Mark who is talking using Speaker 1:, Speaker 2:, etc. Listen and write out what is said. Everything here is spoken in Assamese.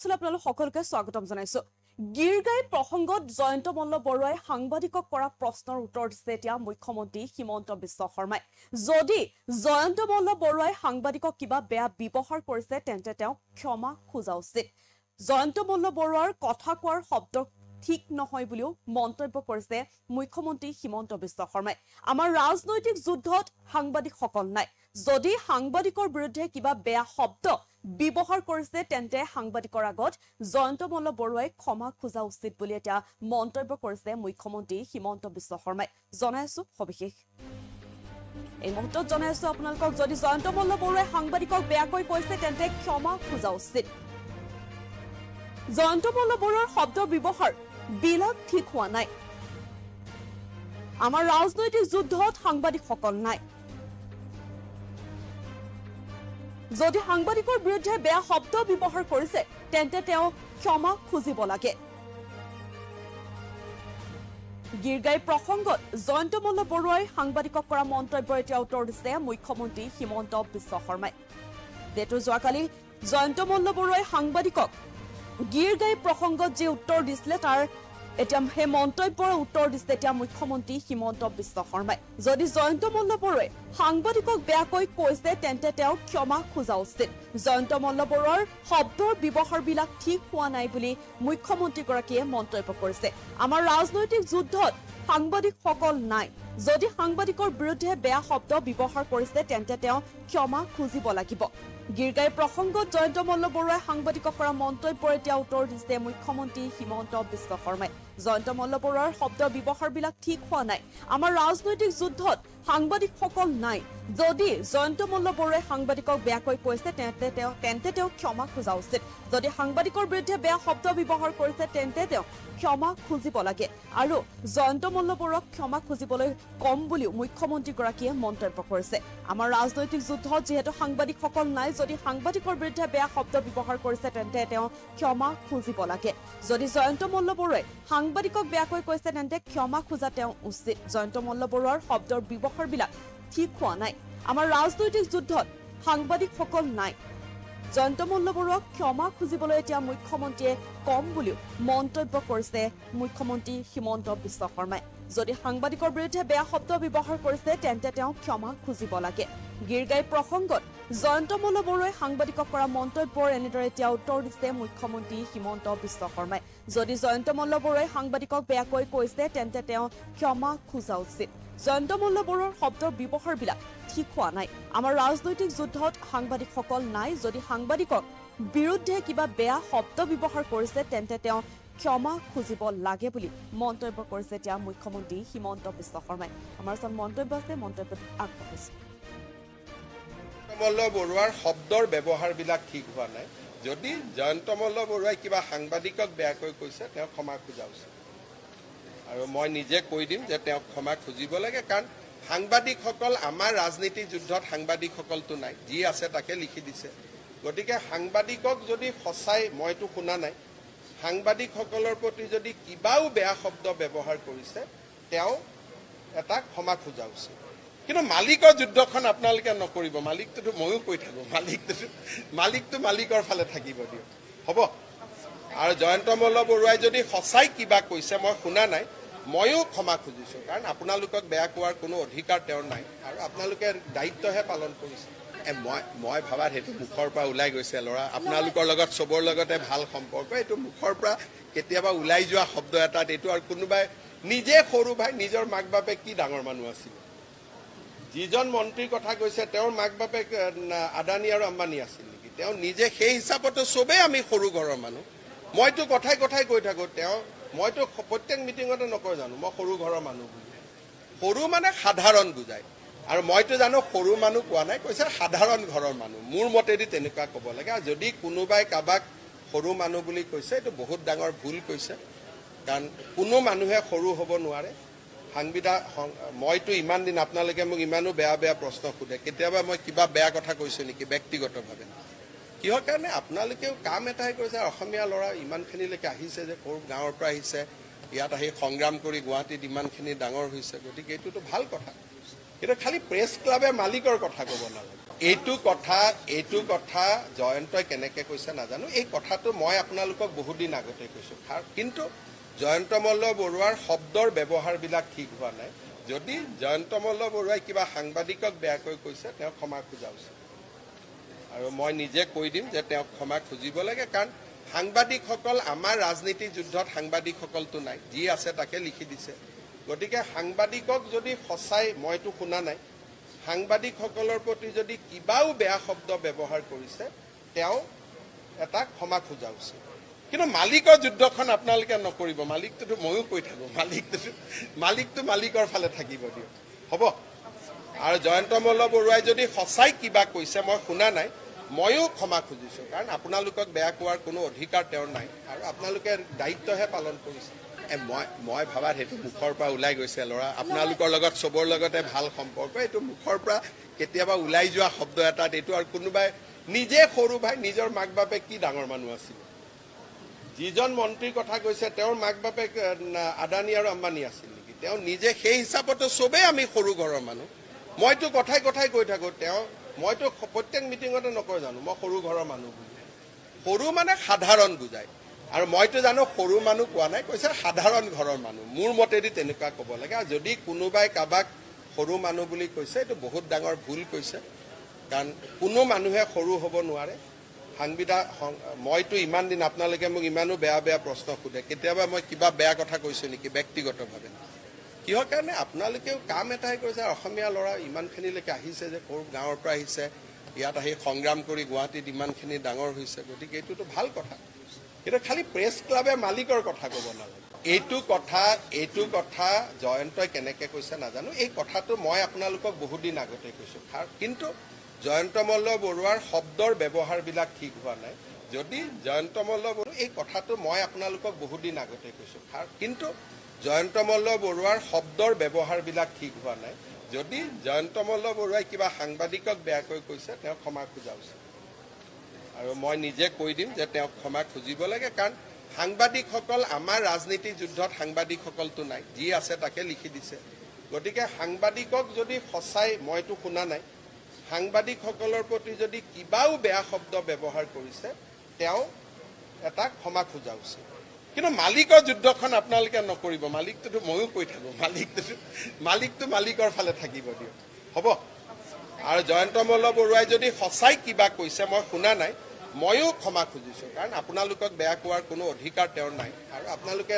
Speaker 1: আপোনালোক সকলোকে স্বাগতম জনাইছো। গিৰগাঁও প্ৰসংগত জয়ন্ত মল্ল বৰুৱাই সাংবাদিকক কৰা প্ৰশ্নৰ উত্তৰ দিছে এতিয়া মুখ্যমন্ত্ৰী হিমন্ত বিশ্ব শৰ্মাই। যদি জয়ন্ত মল্ল বৰুৱাই সাংবাদিকক কিবা বেয়া ব্যৱহাৰ কৰিছে তেন্তে তেওঁ ক্ষমা খোজা উচিত। জয়ন্ত মল্ল বৰুৱাৰ কথা কোৱাৰ শব্দ ঠিক নহয় বুলিও মন্তব্য কৰিছে মুখ্যমন্ত্ৰী হিমন্ত বিশ্ব শৰ্মাই। আমাৰ ৰাজনৈতিক যুদ্ধত সাংবাদিকসকল নাই। যদি সাংবাদিকৰ বিৰুদ্ধে কিবা বেয়া শব্দ ব্যৱহাৰ কৰিছে তেন্তে সাংবাদিকৰ আগত জয়ন্ত মল্ল বৰুৱাই ক্ষমা খোজা উচিত বুলি এতিয়া মন্তব্য কৰিছে মুখ্যমন্ত্ৰী হিমন্ত বিশ্ব শৰ্মাই। জনাইছো সবিশেষ এই মুহূৰ্তত জনাইছো আপোনালোকক, যদি জয়ন্ত মল্ল বৰুৱাই সাংবাদিকক বেয়াকৈ কৈছে তেন্তে ক্ষমা খোজা উচিত। জয়ন্ত মল্ল বৰুৱাৰ শব্দ ব্যৱহাৰ বিলাক ঠিক হোৱা নাই। আমাৰ ৰাজনৈতিক যুদ্ধত সাংবাদিকসকল নাই। যদি সাংবাদিকৰ বিৰুদ্ধে বেয়া শব্দ ব্যৱহাৰ কৰিছে তেন্তে তেওঁ ক্ষমা খুজিব লাগে। গিৰগাঁও প্ৰসংগত জয়ন্ত মল্ল বৰুৱাই সাংবাদিকক কৰা মন্তব্য এতিয়া উত্তৰ দিছে মুখ্যমন্ত্ৰী হিমন্ত বিশ্ব শৰ্মাই। যিহেতু যোৱাকালি জয়ন্ত মল্ল বৰুৱাই সাংবাদিকক গিৰগাঁও প্ৰসংগত যি উত্তৰ দিছিলে তাৰ এতিয়া সেই মন্তব্যৰ উত্তৰ দিছে এতিয়া মুখ্যমন্ত্ৰী হিমন্ত বিশ্ব শৰ্মাই। যদি জয়ন্ত মল্ল বৰুৱাই সাংবাদিকক বেয়াকৈ কৈছে তেন্তে তেওঁ ক্ষমা খোজা উচিত। জয়ন্ত মল্ল বৰুৱাৰ শব্দৰ ব্যৱহাৰবিলাক ঠিক হোৱা নাই বুলি মুখ্যমন্ত্ৰীগৰাকীয়ে মন্তব্য কৰিছে। আমাৰ ৰাজনৈতিক যুদ্ধত সাংবাদিকসকল নাই। যদি সাংবাদিকৰ বিৰুদ্ধে বেয়া শব্দ ব্যৱহাৰ কৰিছে তেন্তে তেওঁ ক্ষমা খুজিব লাগিব। গিৰগাঁও প্ৰসংগত জয়ন্ত মল্ল বৰুৱাই সাংবাদিকক কৰা মন্তব্যৰ এতিয়া উত্তৰ দিছে মুখ্যমন্ত্ৰী হিমন্ত বিশ্ব শৰ্মাই। জয়ন্ত মল্ল বৰুৱাৰ শব্দ ব্যৱহাৰবিলাক ঠিক হোৱা নাই। আমাৰ ৰাজনৈতিক যুদ্ধত সাংবাদিকসকল নাই। যদি জয়ন্ত মল্ল বৰুৱাই সাংবাদিকক বেয়াকৈ কৈছে তেন্তে তেওঁ ক্ষমা খোজা উচিত। যদি সাংবাদিকৰ বিৰুদ্ধে বেয়া শব্দ ব্যৱহাৰ কৰিছে তেন্তে তেওঁ ক্ষমা খুজিব লাগে আৰু জয়ন্ত মল্ল বৰুৱাক ক্ষমা খুজিবলৈ কম বুলিও মুখ্যমন্ত্ৰীগৰাকীয়ে মন্তব্য কৰিছে। আমাৰ ৰাজনৈতিক যুদ্ধত যিহেতু সাংবাদিকসকল নাই, যদি সাংবাদিকৰ বিৰুদ্ধে বেয়া শব্দ ব্যৱহাৰ কৰিছে তেন্তে তেওঁ ক্ষমা খুজিব লাগে। যদি জয়ন্ত মল্ল বৰুৱাই সাংবাদিকক বেয়াকৈ কৈছে তেন্তে ক্ষমা খোজা তেওঁ উচিত। জয়ন্ত মল্ল বৰুৱাৰ শব্দৰ ব্যৱহাৰবিলাক ঠিক হোৱা নাই। আমাৰ ৰাজনৈতিক যুদ্ধত সাংবাদিকসকল নাই। জয়ন্ত মল্ল বৰুৱাক ক্ষমা খুজিবলৈ এতিয়া মুখ্যমন্ত্ৰীয়ে কম বুলিও মন্তব্য কৰিছে মুখ্যমন্ত্ৰী হিমন্ত বিশ্ব শৰ্মাই। যদি সাংবাদিকৰ বিৰুদ্ধে বেয়া শব্দ ব্যৱহাৰ কৰিছে তেন্তে তেওঁ ক্ষমা খুজিব লাগে। গিৰগাঁও প্ৰসংগত জয়ন্ত মল্ল বৰুৱাই সাংবাদিকক কৰা মন্তব্যৰ এনেদৰে এতিয়া উত্তৰ দিছে মুখ্যমন্ত্ৰী হিমন্ত বিশ্ব শৰ্মাই। যদি জয়ন্ত মল্ল বৰুৱাই সাংবাদিকক বেয়াকৈ কৈছে তেন্তে তেওঁ ক্ষমা খোজা উচিত। জয়ন্ত মল্ল বৰুৱাৰ শব্দৰ ব্যৱহাৰবিলাক ঠিক হোৱা নাই। আমাৰ ৰাজনৈতিক যুদ্ধত সাংবাদিকসকল নাই। যদি সাংবাদিকৰ বিৰুদ্ধে কিবা বেয়া শব্দ ব্যৱহাৰ কৰিছে তেন্তে তেওঁ ক্ষমা খুজিব লাগে বুলি মন্তব্য কৰিছে এতিয়া মুখ্যমন্ত্ৰী হিমন্ত বিশ্ব শৰ্মাই। আমাৰ ওচৰত মন্তব্য আছে, মন্তব্যত আগবঢ়াইছো।
Speaker 2: মল্ল বৰুৱাৰ শব্দৰ ব্যৱহাৰবিলাক ঠিক হোৱা নাই। যদি জয়ন্ত মল্ল বৰুৱাই কিবা সাংবাদিকক বেয়াকৈ কৈছে তেওঁ ক্ষমা খোজা উচিত আৰু মই নিজে কৈ দিম যে তেওঁক ক্ষমা খুজিব লাগে। কাৰণ সাংবাদিকসকল আমাৰ ৰাজনীতিৰ যুদ্ধত সাংবাদিকসকলতো নাই, যি আছে তাকে লিখি দিছে। গতিকে সাংবাদিকক যদি সঁচাই, মইতো শুনা নাই, সাংবাদিকসকলৰ প্ৰতি যদি কিবাও বেয়া শব্দ ব্যৱহাৰ কৰিছে তেওঁ এটা ক্ষমা খোজা উচিত। কিন্তু মালিকৰ যুদ্ধখন আপোনালোকে নকৰিব। মালিকটোতো ময়ো কৈ থাকোঁ, মালিকটো মালিকৰ ফালে থাকিব দিয়ক, হ'ব। আৰু জয়ন্ত মল্ল বৰুৱাই যদি সঁচাই কিবা কৈছে, মই শুনা নাই, ময়ো ক্ষমা খুজিছোঁ। কাৰণ আপোনালোকক বেয়া কোৱাৰ কোনো অধিকাৰ তেওঁৰ নাই আৰু আপোনালোকে দায়িত্বহে পালন কৰিছে। মই ভাবাত সেইটো মুখৰ পৰা ওলাই গৈছে ল'ৰা। আপোনালোকৰ লগত চবৰ লগতে ভাল সম্পৰ্ক, এইটো মুখৰ পৰা কেতিয়াবা ওলাই যোৱা শব্দ এটাত এইটো আৰু কোনোবাই নিজে সৰু ভাই, নিজৰ মাক বাপেক কি ডাঙৰ মানুহ আছিল। যিজন মন্ত্ৰীৰ কথা কৈছে তেওঁৰ মাক বাপেক আদানী আৰু আম্বানী আছিল নেকি? তেওঁ নিজে সেই হিচাপতো চবেই আমি সৰু ঘৰৰ মানুহ। মইতো কথাই কৈ থাকোঁ, মইতো প্ৰত্যেক মিটিঙতে নকওঁ জানো মই সৰু ঘৰৰ মানুহ বুলি। সৰু মানে সাধাৰণ বুজায় আৰু মইতো জানো সৰু মানুহ কোৱা নাই, কৈছে সাধাৰণ ঘৰৰ মানুহ। মোৰ মতেদি তেনেকুৱা ক'ব লাগে। আৰু যদি কোনোবাই কাৰোবাক সৰু মানুহ বুলি কৈছে এইটো বহুত ডাঙৰ ভুল কৈছে। কাৰণ কোনো মানুহে সৰু হ'ব নোৱাৰে। মইতো ইমান দিন আপোনালোকে মোক ইমানো বেয়া প্ৰশ্ন সোধে, কেতিয়াবা মই কিবা বেয়া কথা কৈছোঁ নেকি ব্যক্তিগতভাৱে? কিহৰ কাৰণে? আপোনালোকেও কাম এটাই কৰিছে। অসমীয়া ল'ৰা ইমানখিনিলৈকে আহিছে, যে সৰু গাঁৱৰ পৰা আহিছে, ইয়াত আহি সংগ্ৰাম কৰি গুৱাহাটীত ইমানখিনি ডাঙৰ হৈছে। গতিকে এইটোতো ভাল কথা। কিন্তু খালি প্ৰেছ ক্লাবে মালিকৰ কথা ক'ব নালাগে। এইটো কথা জয়ন্তই কেনেকৈ কৈছে নাজানো। এই কথাটো মই আপোনালোকক বহুদিন আগতে কৈছোঁ, কিন্তু জয়ন্ত মল্ল বৰুৱাৰ শব্দৰ ব্যৱহাৰবিলাক ঠিক হোৱা নাই। যদি জয়ন্ত মল্ল বৰুৱাই কিবা সাংবাদিকক বেয়াকৈ কৈছে তেওঁ ক্ষমা খোজা উচিত, আৰু মই নিজে কৈ দিম যে তেওঁক ক্ষমা খুজিব লাগে। কাৰণ সাংবাদিকসকল আমাৰ ৰাজনীতি যুদ্ধত সাংবাদিকসকলতো নাই, যি আছে তাকে লিখি দিছে। গতিকে সাংবাদিকক যদি সঁচাই, মইতো শুনা নাই, সাংবাদিকসকলৰ প্ৰতি যদি কিবাও বেয়া শব্দ ব্যৱহাৰ কৰিছে তেওঁ এটা ক্ষমা খোজা উচিত। কিন্তু মালিকৰ যুদ্ধখন আপোনালোকে নকৰিব। মালিকটোতো ময়ো কৈ থাকোঁ, মালিকটো মালিকৰ ফালে থাকিব দিয়ক, হ'ব। আৰু জয়ন্ত মল্ল বৰুৱাই যদি সঁচাই কিবা কৈছে, মই শুনা নাই, ময়ো ক্ষমা খুজিছোঁ। কাৰণ আপোনালোকক বেয়া কোৱাৰ কোনো অধিকাৰ তেওঁৰ নাই, আৰু আপোনালোকে দায়িত্বহে পালন কৰিছে। মই ভাবাত সেইটো মুখৰ পৰা ওলাই গৈছে ল'ৰা। আপোনালোকৰ লগত চবৰ লগতে ভাল সম্পৰ্ক, এইটো মুখৰ পৰা কেতিয়াবা ওলাই যোৱা শব্দ এটাত এইটো আৰু কোনোবাই নিজে সৰু ভাই, নিজৰ মাক বাপেক কি ডাঙৰ মানুহ আছিল। যিজন মন্ত্ৰীৰ কথা কৈছে তেওঁৰ মাক বাপেক আদানী আৰু আম্বানী আছিল নেকি? তেওঁ নিজে সেই হিচাপতো চবেই আমি সৰু ঘৰৰ মানুহ। মইতো কথাই কৈ থাকোঁ, মইতো প্ৰত্যেক মিটিঙতে নকওঁ জানো মই সৰু ঘৰৰ মানুহ বুলি। সৰু মানে সাধাৰণ বুজায়, আৰু মইতো জানো সৰু মানুহ কোৱা নাই, কৈছে সাধাৰণ ঘৰৰ মানুহ। মোৰ মতেদি তেনেকুৱা ক'ব লাগে। আৰু যদি কোনোবাই কাৰোবাক সৰু মানুহ বুলি কৈছে এইটো বহুত ডাঙৰ ভুল কৈছে, কাৰণ কোনো মানুহে সৰু হ'ব নোৱাৰে। মইতো ইমান দিন আপোনালোকে মোক ইমানো বেয়া প্ৰশ্ন সোধে, কেতিয়াবা মই কিবা বেয়া কথা কৈছোঁ নেকি ব্যক্তিগতভাৱে? কিহৰ কাৰণে? আপোনালোকেও কাম এটাই কৰিছে। অসমীয়া ল'ৰা ইমানখিনিলৈকে আহিছে, যে ক'ৰ গাঁৱৰ পৰা আহিছে, ইয়াত আহি সংগ্ৰাম কৰি গুৱাহাটীত ইমানখিনি ডাঙৰ হৈছে, গতিকে এইটোতো ভাল কথা। কিন্তু খালি প্ৰেছ ক্লাবে মালিকৰ কথা ক'ব নালাগে। এইটো কথা জয়ন্তই কেনেকৈ কৈছে নাজানো। এই কথাটো মই আপোনালোকক বহুদিন আগতে কৈছোঁ, কিন্তু জয়ন্ত মল্ল বৰুৱাৰ শব্দৰ ব্যৱহাৰবিলাক ঠিক হোৱা নাই। যদি জয়ন্ত মল্ল বৰুৱা, এই কথাটো মই আপোনালোকক বহুদিন আগতে কৈছোঁ, কিন্তু জয়ন্ত মল্ল বৰুৱাৰ শব্দৰ ব্যৱহাৰবিলাক ঠিক হোৱা নাই। যদি জয়ন্ত মল্ল বৰুৱাই কিবা সাংবাদিকক বেয়াকৈ কৈছে তেওঁ ক্ষমা খোজা উচিত, আৰু মই নিজে কৈ দিম যে তেওঁক ক্ষমা খুজিব লাগে। কাৰণ সাংবাদিকসকল আমাৰ ৰাজনীতি যুদ্ধত সাংবাদিকসকলতো নাই, যি আছে তাকে লিখি দিছে। গতিকে সাংবাদিকক যদি সঁচাই, মইতো শুনা নাই, সাংবাদিকসকলৰ প্ৰতি যদি কিবাও বেয়া শব্দ ব্যৱহাৰ কৰিছে তেওঁ এটা ক্ষমা খোজা উচিত। কিন্তু মালিকৰ যুদ্ধখন আপোনালোকে নকৰিব। মালিকটোতো ময়ো কৈ থাকোঁ, মালিকটো মালিকৰ ফালে থাকিব দিয়ক, হ'ব। আৰু জয়ন্ত মল্ল বৰুৱাই যদি সঁচাই কিবা কৈছে, মই শুনা নাই, ময়ো ক্ষমা খুজিছোঁ। কাৰণ আপোনালোকক বেয়া কোৱাৰ কোনো অধিকাৰ তেওঁৰ নাই, আৰু আপোনালোকে